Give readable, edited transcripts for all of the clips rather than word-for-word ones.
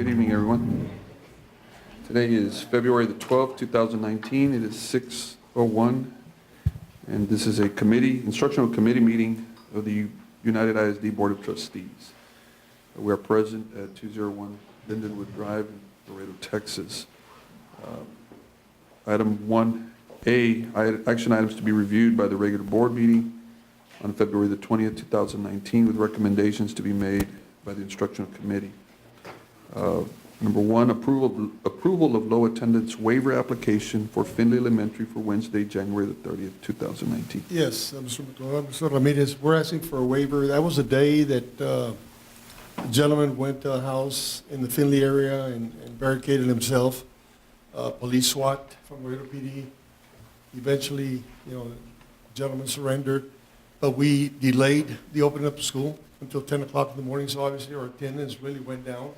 Good evening, everyone. Today is February the 12th, 2019. It is 6:01, and this is a instructional committee meeting of the United ISD Board of Trustees. We are present at 201 Lindenwood Drive in Laredo, Texas. Item 1A, action items to be reviewed by the regular board meeting on February the 20th, 2019, with recommendations to be made by the instructional committee. Number one, approval of low attendance waiver application for Findlay Elementary for Wednesday, January the 30th, 2019. Yes, Mr. Ramirez, we're asking for a waiver. That was the day that the gentleman went to a house in the Findlay area and barricaded himself. Police SWAT from Laredo PD. Eventually, the gentleman surrendered, but we delayed the opening up of school until 10 o'clock in the morning, so obviously our attendance really went down.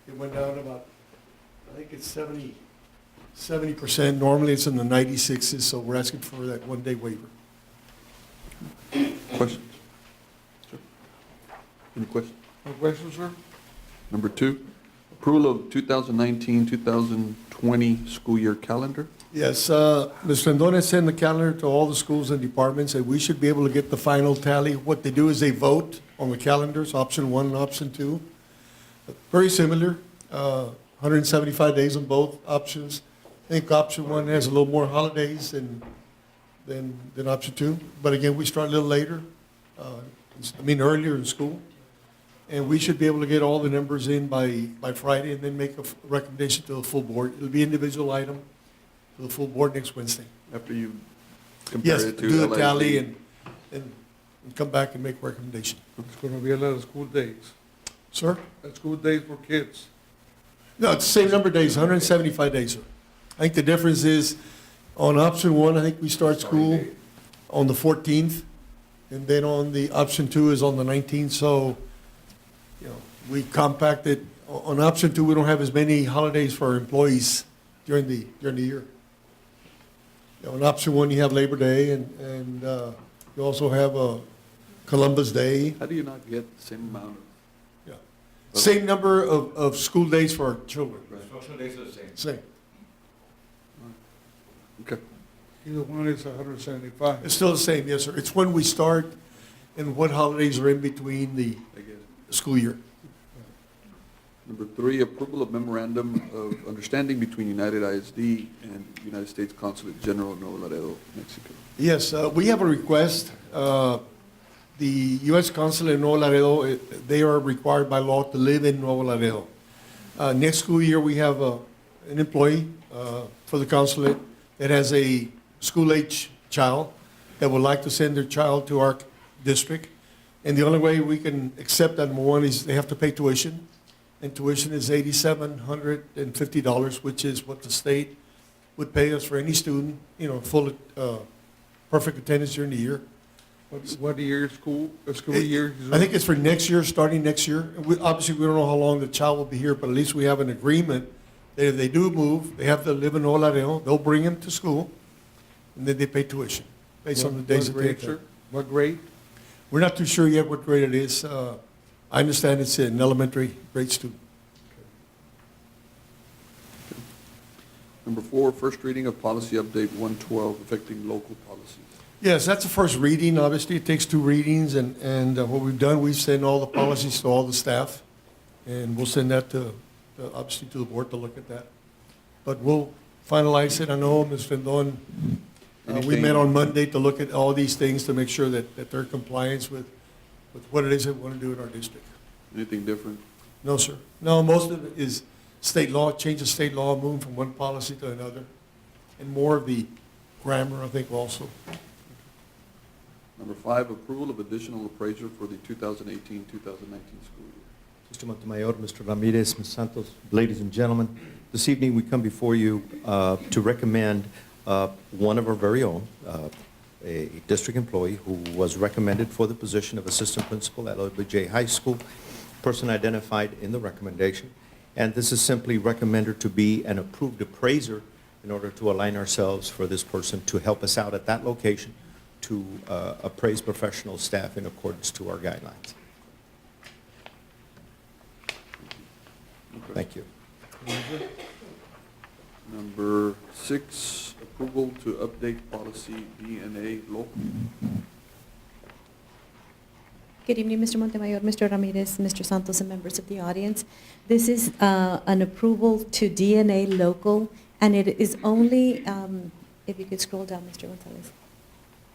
It went down about, I think it's 70%. Normally it's in the 96s, so we're asking for that one-day waiver. Questions? Sir? Any questions? No questions, sir? Number two, approval of 2019-2020 school year calendar. Yes, Ms. Rendon has sent the calendar to all the schools and departments, and we should be able to get the final tally. What they do is they vote on the calendars, option one and option two. Very similar, 175 days on both options. I think option one has a little more holidays than option two. But again, we start a little later, earlier in school. And we should be able to get all the numbers in by Friday and then make a recommendation to the full board. It'll be an individual item to the full board next Wednesday. After you compare Yes, it to do the LID. tally and come back and make a recommendation. It's going to be a lot of school days. Sir? School days for kids. No, it's the same number of days, 175 days, sir. I think the difference is on option one, I think we start school on the 14th, and then on the option two is on the 19th. So, we compacted. On option two, we don't have as many holidays for our employees during the year. On option one, you have Labor Day, and you also have Columbus Day. How do you not get the same amount of? Same number of school days for our children. Instructional days are the same. Same. Okay. Either one is 175. It's still the same, yes, sir. It's when we start and what holidays are in between the I get it. school year. Number three, approval of memorandum of understanding between United ISD and United States Consulate General in Nuevo Laredo, Mexico. Yes, we have a request. The U.S. Consulate in Nuevo Laredo, they are required by law to live in Nuevo Laredo. Next school year, we have an employee for the consulate that has a school-age child that would like to send their child to our district. And the only way we can accept that, number one, is they have to pay tuition. And tuition is $8,750, which is what the state would pay us for any student, full, perfect attendance during the year. What year school year? I think it's for next year, starting next year. Obviously, we don't know how long the child will be here, but at least we have an agreement that if they do move, they have to live in Nuevo Laredo. They'll bring him to school, and then they pay tuition based on the days that they attend. What grade? We're not too sure yet what grade it is. I understand it's an elementary grade student. Number four, first reading of policy update 112 affecting local policies. Yes, that's the first reading. Obviously, it takes two readings, and what we've done, we've sent all the policies to all the staff, and we'll send that obviously to the board to look at that. But we'll finalize it. I know Ms. Rendon, we met on Monday to look at all these things to make sure that they're in compliance with what it is that we want to do in our district. Anything different? No, sir. No, most of it is state law, change of state law, moving from one policy to another, and more of the grammar, I think, also. Number five, approval of additional appraiser for the 2018-2019 school year. Mr. Montemayor, Mr. Ramirez, Ms. Santos, ladies and gentlemen, this evening we come before you to recommend one of our very own, a district employee who was recommended for the position of assistant principal at LBJ High School, person identified in the recommendation. And this is simply recommended to be an approved appraiser in order to align ourselves for this person to help us out at that location to appraise professional staff in accordance to our guidelines. Thank you. Number 6, approval to update policy DNA local. Good evening, Mr. Montemayor, Mr. Ramirez, Mr. Santos, and members of the audience. This is an approval to DNA local, and it is only, if you could scroll down, Mr. Gonzalez,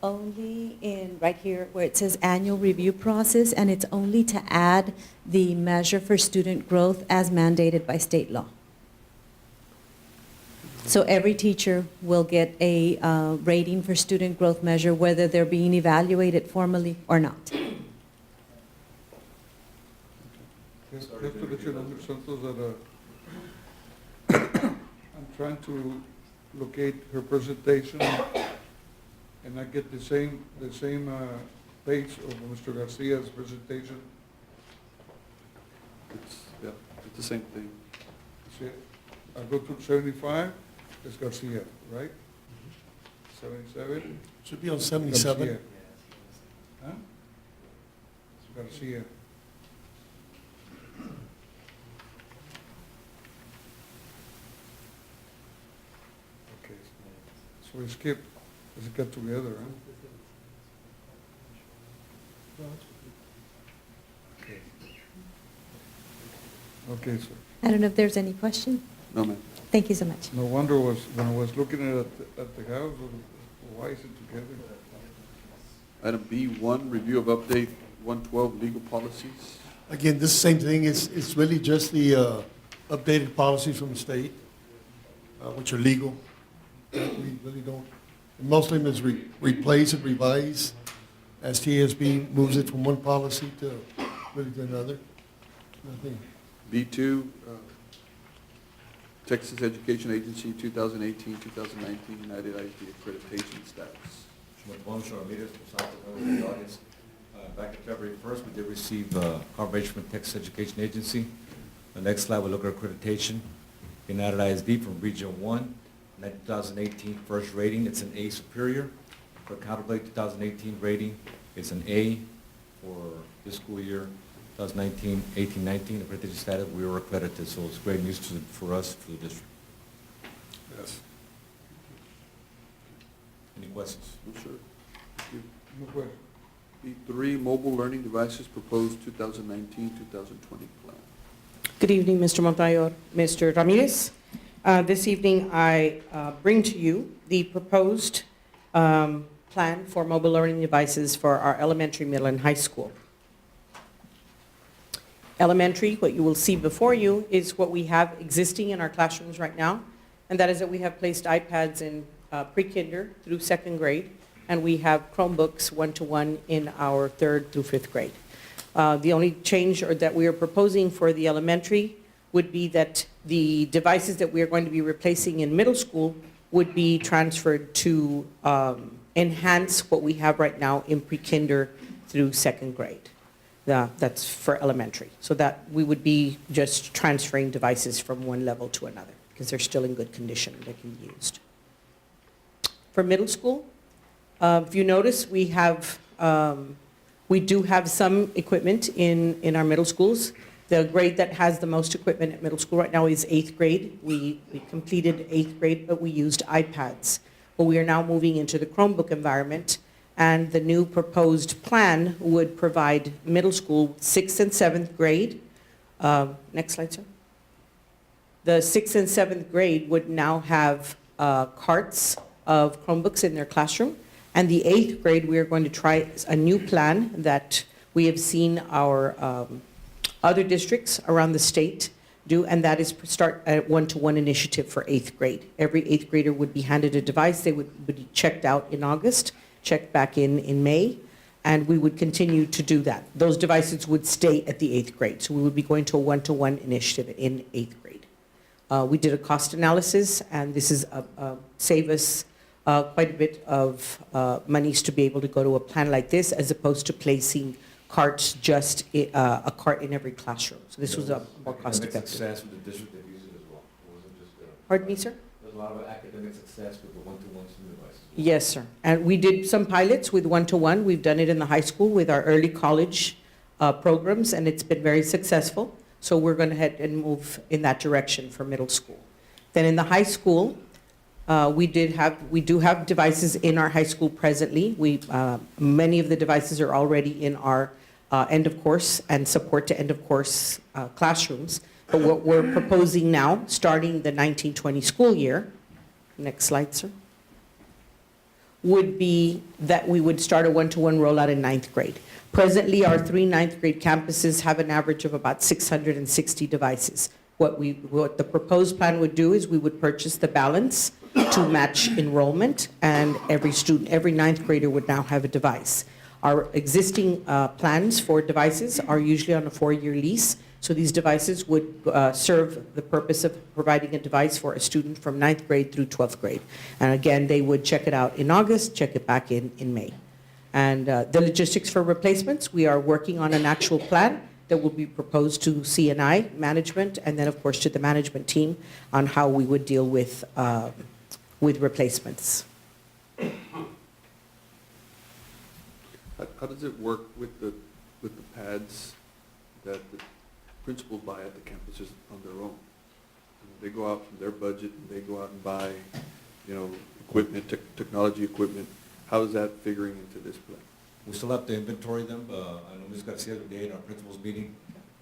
only in, right here, where it says annual review process, and it's only to add the measure for student growth as mandated by state law. So every teacher will get a rating for student growth measure, whether they're being evaluated formally or not. Just to let you know, Mr. Santos, that I'm trying to locate her presentation, and I get the same page of Mr. Garcia's presentation. Yeah, it's the same thing. See, I go to 75, it's Garcia, right? 77? Should be on 77. Garcia. Huh? It's Garcia. Okay, so we skip, let's get together, huh? Okay. Okay, sir. I don't know if there's any question. No, ma'am. Thank you so much. No wonder when I was looking at the house, why is it together? Item B1, review of update 112 legal policies. Again, this same thing, it's really just the updated policies from the state, which are legal. We really don't, most of them is replace and revise as TSB moves it from one policy to really to another. Nothing. B2, Texas Education Agency 2018-2019 United ISD accreditation status. Mr. Ramirez, members of the audience. Back in February 1st, we did receive confirmation from Texas Education Agency. The next slide, we'll look at accreditation. United ISD from Region 1, 2018 first rating, it's an A superior. For Accountability 2018 rating, it's an A. For this school year, 2019, 18-19, accreditation status, we were accredited, so it's great news for us, for the district. Yes. Any questions? No, sir. Thank you. No question. B3, mobile learning devices proposed 2019-2020 plan. Good evening, Mr. Montayor, Mr. Ramirez. This evening, I bring to you the proposed plan for mobile learning devices for our elementary, middle, and high school. Elementary, what you will see before you is what we have existing in our classrooms right now, and that is that we have placed iPads in pre-kinder through second grade, and we have Chromebooks one-to-one in our third through fifth grade. The only change that we are proposing for the elementary would be that the devices that we are going to be replacing in middle school would be transferred to enhance what we have right now in pre-kinder through second grade. That's for elementary. So that we would be just transferring devices from one level to another because they're still in good condition. They can be used. For middle school, if you notice, we do have some equipment in our middle schools. The grade that has the most equipment at middle school right now is 8th grade. We completed 8th grade, but we used iPads. But we are now moving into the Chromebook environment, and the new proposed plan would provide middle school 6th and 7th grade. Next slide, sir. The 6th and 7th grade would now have carts of Chromebooks in their classroom. And the 8th grade, we are going to try a new plan that we have seen our other districts around the state do, and that is start a one-to-one initiative for 8th grade. Every 8th grader would be handed a device. They would be checked out in August, checked back in May, and we would continue to do that. Those devices would stay at the 8th grade, so we would be going to a one-to-one initiative in 8th grade. We did a cost analysis, and this is save us quite a bit of monies to be able to go to a plan like this, as opposed to placing carts, just a cart in every classroom. So this was a more cost Academic effective. success with the district that used it as well. It wasn't just, Pardon me, sir? there's a lot of academic success with the one-to-one student devices. Yes, sir. And we did some pilots with one-to-one. We've done it in the high school with our early college programs, and it's been very successful. So we're going to head and move in that direction for middle school. Then in the high school, we do have devices in our high school presently. Many of the devices are already in our end of course and support to end of course classrooms. But what we're proposing now, starting the 1920 school year, next slide, sir, would be that we would start a one-to-one rollout in ninth grade. Presently, our 3 ninth grade campuses have an average of about 660 devices. What the proposed plan would do is we would purchase the balance to match enrollment, and every ninth grader would now have a device. Our existing plans for devices are usually on a 4-year lease, so these devices would serve the purpose of providing a device for a student from ninth grade through 12th grade. And again, they would check it out in August, check it back in May. And the logistics for replacements, we are working on an actual plan that will be proposed to CNI management and then of course to the management team on how we would deal with replacements. How does it work with the pads that the principals buy at the campuses on their own? They go out from their budget and they go out and buy, equipment, technology equipment. How is that figuring into this plan? We still have to inventory them. I know Ms. Garcia today in our principal's meeting,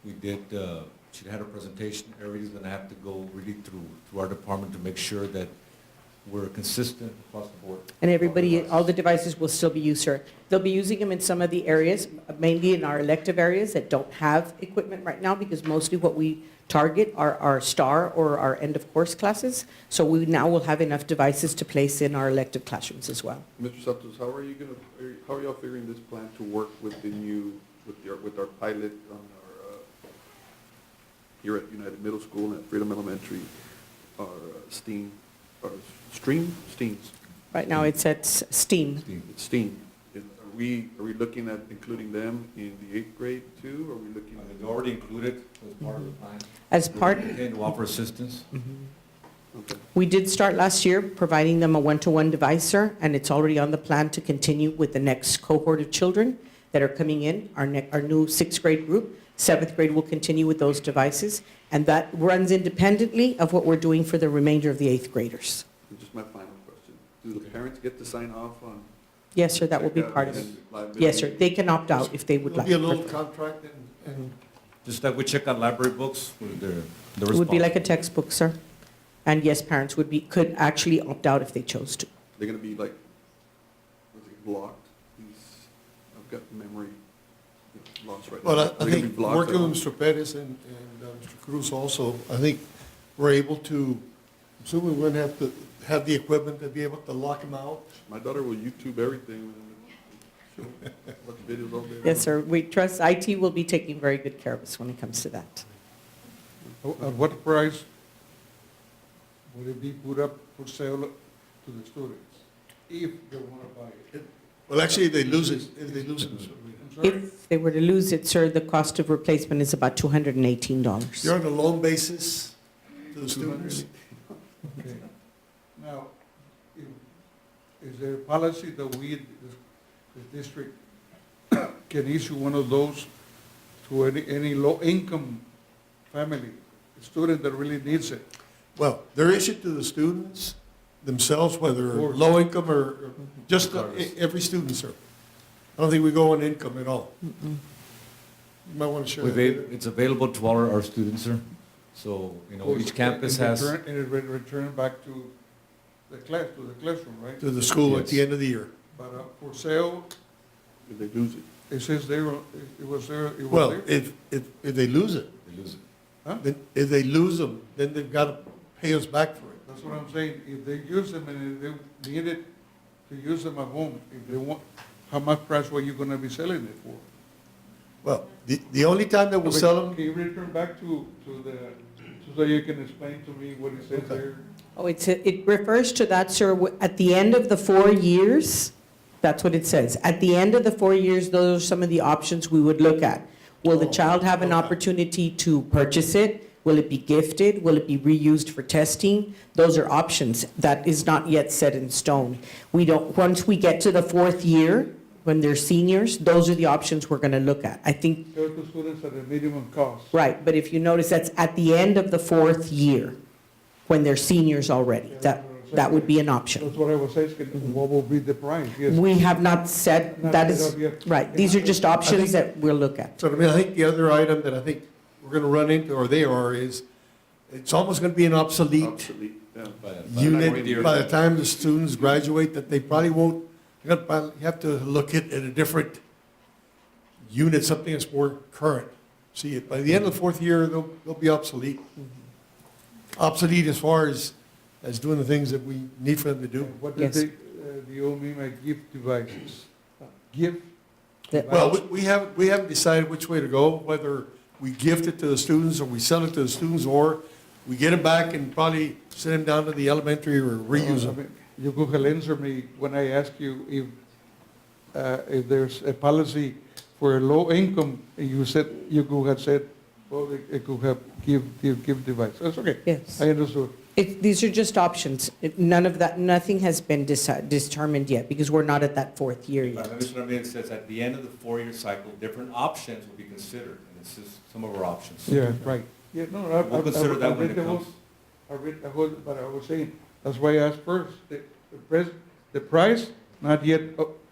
she had a presentation. Everybody's going to have to go really through our department to make sure that we're consistent across the board. And everybody, all the devices will still be used, sir. They'll be using them in some of the areas, mainly in our elective areas that don't have equipment right now, because mostly what we target are our STAR or our end of course classes. So we now will have enough devices to place in our elective classrooms as well. Mr. Santos, how are y'all figuring this plan to work with with our pilot on our, here at United Middle School and at Freedom Elementary, our STEAM, or STEAMs? Right now it's at STEAM. It's STEAM. Are we looking at including them in the 8th grade too? Or are we looking at? They're already included as part of the plan. As part, And to offer assistance. Okay. we did start last year providing them a one-to-one device, sir, and it's already on the plan to continue with the next cohort of children that are coming in, our new 6th grade group. 7th grade will continue with those devices, and that runs independently of what we're doing for the remainder of the 8th graders. And just my final question. Do the parents get to sign off on? Yes, sir, that will be part of it. Yes, sir, they can opt out if they would like. There'll be a little contract and Just like we check on library books, they're It would be like a textbook, sir. And yes, parents could actually opt out if they chose to. They're gonna be like, blocked? I've got memory loss right now. Well, I They're gonna be think blocked working or- with Mr. Perez and Mr. Cruz also, I think we're able to, assuming we're going to have to have the equipment to be able to lock them out. My daughter will YouTube everything. She'll watch videos all day. Yes, sir, we trust IT will be taking very good care of us when it comes to that. At what price would it be put up for sale to the students if they want to buy it? Well, actually, if they lose it. I'm sorry? If they were to lose it, sir, the cost of replacement is about $218. You're on a loan basis to the students. Okay. Now, is there a policy that the district can issue one of those to any low-income family, student that really needs it? Well, they're issued to the students themselves, whether Or- low income or just Regardless. every student, sir. I don't think we go on income at all. You might want to share that. later. It's available to all our students, sir. So, each campus has, And it return back to the classroom, right? To the school at the Yes. end of the year. But for sale, If they lose it. it says there, it was there. Well, if they lose it, they lose it. Huh? then if they lose them, then they've got to pay us back for it. That's what I'm saying, if they use them and if they need it to use them at home, if they want, how much price were you gonna be selling it for? Well, the only time that we'll sell them, Can you return back to so you can explain to me what it says Okay. there? Oh, it refers to that, sir, at the end of the 4 years, that's what it says. At the end of the 4 years, those are some of the options we would look at. Will the Oh, child have an okay. opportunity to purchase it? Will it be gifted? Will it be reused for testing? Those are options. That is not yet set in stone. Once we get to the 4th year, when they're seniors, those are the options we're going to look at. I think, Go to students at a minimum cost. right, but if you notice, that's at the end of the 4th year, when they're seniors already. That would be an option. That's what I was asking, what will be the price? Yes. We have not said, Not that set is, up yet. right, these are just options that we'll look at. So, I mean, I think the other item that I think we're gonna run into, or they are, is it's almost gonna be an obsolete Obsolete, yeah. unit by the time the students graduate, that they probably won't, you're gonna probably have to look at a different unit, something that's more current. See, it by the end of the 4th year, they'll be obsolete. Obsolete as far as doing the things that we need for them to do. What Yes. did the old mean by gift devices? Gift? That- Well, we haven't decided which way to go, whether we gift it to the students or we sell it to the students, or we get them back and probably send them down to the elementary or reuse I them. mean, you could have answered me when I asked you if there's a policy for low income, and you said, you could have said, well, it could have give device. That's okay. Yes. I understood. These are just options. None of that, nothing has been determined yet, because we're not at that 4th year yet. Mr. Ramirez says at the end of the 4-year cycle, different options will be considered, and this is some of our options. Yeah, right. Yeah, no, We'll consider that when it comes. But I was saying, that's why I asked first. The price, not yet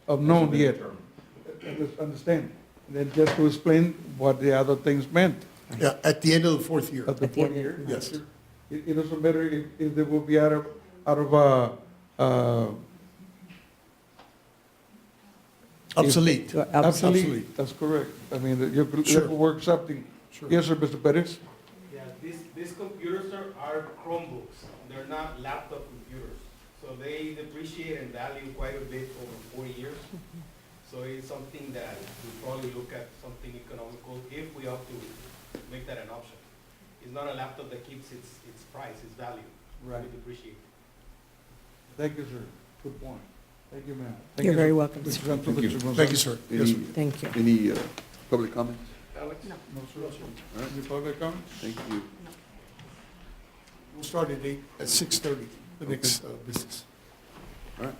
unknown yet. Understand? And then just to explain what the other things meant. Yeah, at the end of the 4th year. At the At the end 4th year? Yes. It doesn't matter if they will be out of Obsolete. obsolete. That's correct. I mean, you could Sure. work something. Sure. Yes, sir, Mr. Perez? Yeah, these computers are Chromebooks. They're not laptop computers. So they depreciate in value quite a bit over 40 years. So it's something that we probably look at something economical if we opt to make that an option. It's not a laptop that keeps its price, its value. Right. We depreciate. Thank you, sir. Good point. Thank you, ma'am. Thank You're you, very sir. welcome. Mr. sir. Santos, Thank you. Mr. Gonzalez. Thank you, sir. Yes, sir. Thank you. Any public comments? Alex? No, sir. All right, any public comments? Thank you. We'll start at 6:30, the next business. All right.